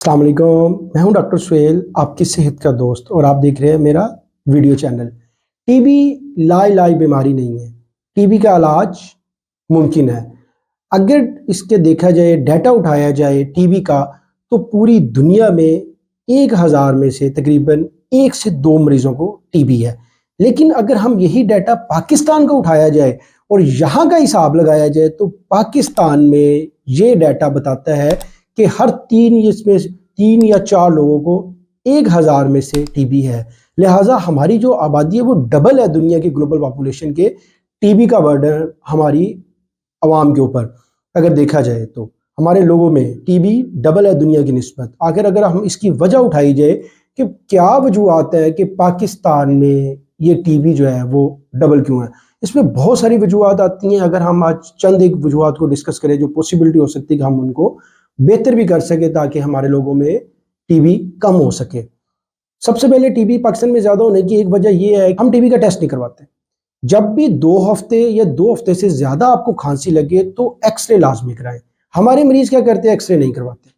السلام علیکم، میں ہوں ڈاکٹر سہیل، آپ کی صحت کا دوست، اور آپ دیکھ رہے ہیں میرا ویڈیو چینل۔ ٹی بی لا علاج بیماری نہیں ہے، ٹی بی کا علاج ممکن ہے۔ اگر اس کے دیکھا جائے، ڈیٹا اٹھایا جائے ٹی بی کا، تو پوری دنیا میں 1000 میں سے تقریباً 1 سے 2 مریضوں کو ٹی بی ہے۔ لیکن اگر ہم یہی ڈیٹا پاکستان کا اٹھایا جائے اور یہاں کا حساب لگایا جائے تو پاکستان میں یہ ڈیٹا بتاتا ہے کہ ہر 3 یا 4 لوگوں کو 1000 میں سے ٹی بی ہے۔ لہٰذا ہماری جو آبادی ہے وہ ڈبل ہے دنیا کی گلوبل پاپولیشن کے۔ ٹی بی کا برڈن ہماری عوام کے اوپر اگر دیکھا جائے تو ہمارے لوگوں میں ٹی بی ڈبل ہے دنیا کی نسبت۔ اگر ہم اس کی وجہ اٹھائی جائے کہ کیا وجوہات ہے کہ پاکستان میں یہ ٹی بی جو ہے وہ ڈبل کیوں ہے، اس میں بہت ساری وجوہات آتی ہیں۔ اگر ہم آج چند ایک وجوہات کو ڈسکس کریں جو پوسیبلٹی ہو سکتی ہے کہ ہم ان کو بہتر بھی کر سکے تاکہ ہمارے لوگوں میں ٹی بی کم ہو سکے۔ سب سے پہلے ٹی بی پاکستان میں زیادہ ہونے کی ایک وجہ یہ ہے کہ ہم ٹی بی کا ٹیسٹ نہیں کرواتے۔ جب بھی 2 ہفتے یا 2 ہفتے سے زیادہ آپ کو کھانسی لگے تو ایکس رے لازمی کرائیں۔ ہمارے مریض کیا کرتے ہیں؟ ایکس رے نہیں کرواتے۔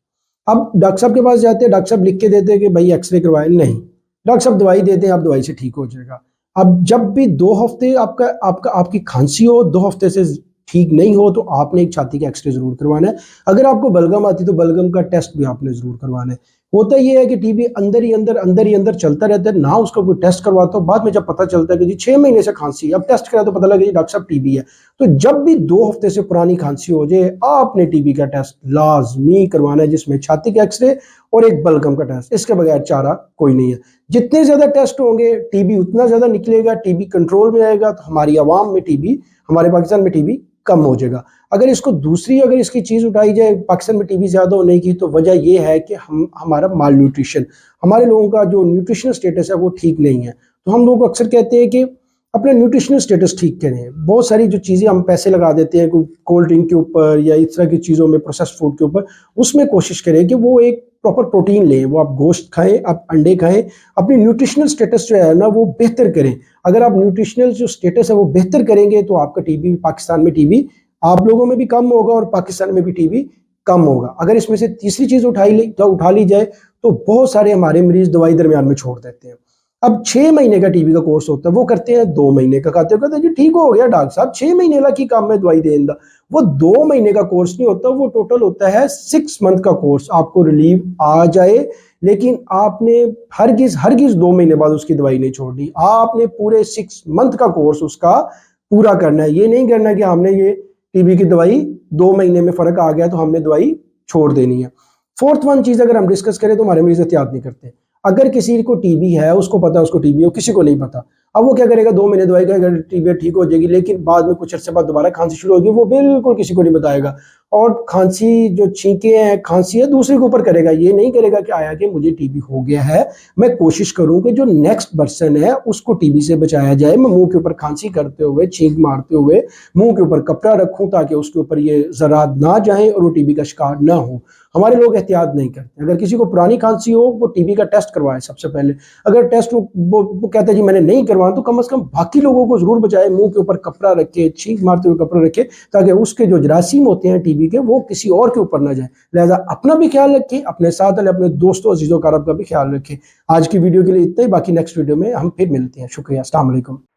اب ڈاکٹر صاحب کے پاس جاتے ہیں، ڈاکٹر صاحب لکھ کے دیتے ہیں کہ بھائی ایکس رے کروائیں، نہیں، ڈاکٹر صاحب دوائی دیتے ہیں، آپ دوائی سے ٹھیک ہو جائے گا۔ اب جب بھی 2 ہفتے آپ کی کھانسی ہو، 2 ہفتے سے ٹھیک نہیں ہو، تو آپ نے ایک چھاتی کا ایکس رے ضرور کروانا ہے۔ اگر آپ کو بلغم آتی تو بلغم کا ٹیسٹ بھی آپ نے ضرور کروانا ہے۔ ہوتا یہ ہے کہ ٹی بی اندر ہی اندر چلتا رہتا ہے، نہ اس کا کوئی ٹیسٹ کرواتا ہو۔ بعد میں جب پتہ چلتا ہے کہ جی 6 مہینے سے کھانسی ہے، اب ٹیسٹ کرا تو پتہ لگا جی ڈاکٹر صاحب ٹی بی ہے۔ تو جب بھی 2 ہفتے سے پرانی کھانسی ہو جائے، آپ نے ٹی بی کا ٹیسٹ لازمی کروانا ہے، جس میں چھاتی کا ایکس رے اور ایک بلغم کا ٹیسٹ۔ اس کے بغیر چارہ کوئی نہیں ہے۔ جتنے زیادہ ٹیسٹ ہوں گے ٹی بی اتنا زیادہ نکلے گا، ٹی بی کنٹرول میں آئے گا، تو ہماری عوام میں ٹی بی، ہمارے پاکستان میں ٹی بی کم ہو جائے گا۔ اگر اس کی چیز اٹھائی جائے پاکستان میں ٹی بی زیادہ ہونے کی، تو وجہ یہ ہے کہ ہمارا مال نیوٹریشن، ہمارے لوگوں کا جو نیوٹریشنل سٹیٹس ہے وہ ٹھیک نہیں ہے۔ تو ہم لوگ اکثر کہتے ہیں کہ اپنا نیوٹریشنل سٹیٹس ٹھیک کریں۔ بہت ساری جو چیزیں ہم پیسے لگا دیتے ہیں کولڈ ڈرنک کے اوپر یا اس طرح کی چیزوں میں، پروسیسڈ فوڈ کے اوپر، اس میں کوشش کریں کہ وہ ایک پراپر پروٹین لیں، وہ آپ گوشت کھائیں، آپ انڈے کھائیں، اپنی نیوٹریشنل سٹیٹس جو ہے نا وہ بہتر کریں۔ اگر آپ نیوٹریشنل جو سٹیٹس ہے وہ بہتر کریں گے تو آپ کا ٹی بی، پاکستان میں ٹی بی آپ لوگوں میں بھی کم ہوگا اور پاکستان میں بھی ٹی بی کم ہوگا۔ اگر اس میں سے تیسری چیز اٹھا لی جائے تو بہت سارے ہمارے مریض دوائی درمیان میں چھوڑ دیتے ہیں۔ اب 6 مہینے کا ٹی بی کا کورس ہوتا ہے، وہ کرتے ہیں 2 مہینے کا، کہتے ہیں جی ٹھیک ہو گیا ڈاکٹر صاحب، 6 مہینے لا کی کام میں دوائی دیں دا۔ وہ 2 مہینے کا کورس نہیں ہوتا، وہ ٹوٹل ہوتا ہے 6 منتھ کا کورس۔ آپ کو ریلیف آ جائے لیکن آپ نے ہرگز 2 مہینے بعد اس کی دوائی نہیں چھوڑنی۔ آپ نے پورے 6 منتھ کا کورس اس کا پورا کرنا ہے۔ یہ نہیں کرنا کہ ہم نے یہ ٹی بی کی دوائی 2 مہینے میں فرق آ گیا تو ہم نے دوائی چھوڑ دینی ہے۔ 4th ون چیز اگر ہم ڈسکس کریں تو ہمارے مریض احتیاط نہیں کرتے۔ اگر کسی کو ٹی بی ہے، اس کو پتا ہے اس کو ٹی بی ہے، کسی کو نہیں پتا، اب وہ کیا کرے گا؟ 2 مہینے دوائی کرے گا، ٹی بی ٹھیک ہو جائے گی، لیکن بعد میں کچھ عرصے بعد دوبارہ کھانسی شروع ہوگی، وہ بالکل کسی کو نہیں بتائے گا۔ اور کھانسی جو چھینکیں ہیں، کھانسی ہے، دوسرے کے اوپر کرے گا۔ یہ نہیں کرے گا کہ آیا کہ مجھے ٹی بی ہو گیا ہے، میں کوشش کروں کہ جو نیکسٹ پرسن ہے اس کو ٹی بی سے بچایا جائے۔ میں منہ کے اوپر کھانسی کرتے ہوئے، چھینک مارتے ہوئے منہ کے اوپر کپڑا رکھوں تاکہ اس کے اوپر یہ ذرات نہ جائیں اور وہ ٹی بی کا شکار نہ ہو۔ ہمارے لوگ احتیاط نہیں کرتے۔ اگر کسی کو پرانی کھانسی ہو، وہ ٹی بی کا ٹیسٹ کروائے سب سے پہلے۔ اگر ٹیسٹ وہ کہتا ہے جی میں نے نہیں کروانا، تو کم از کم باقی لوگوں کو ضرور بچائے، منہ کے اوپر کپڑا رکھے، چھینک مارتے ہوئے کپڑا رکھے، تاکہ اس کے جو جراثیم ہوتے ہیں ٹی بی کے وہ کسی اور کے اوپر نہ جائیں۔ لہذا اپنا بھی خیال رکھیں، اپنے ساتھ والے اپنے دوستوں عزیزوں کا کا بھی خیال رکھیں۔ آج کی ویڈیو کے لیے اتنا ہی، باقی نیکسٹ ویڈیو میں ہم پھر ملتے ہیں۔ شکریہ، السلام علیکم۔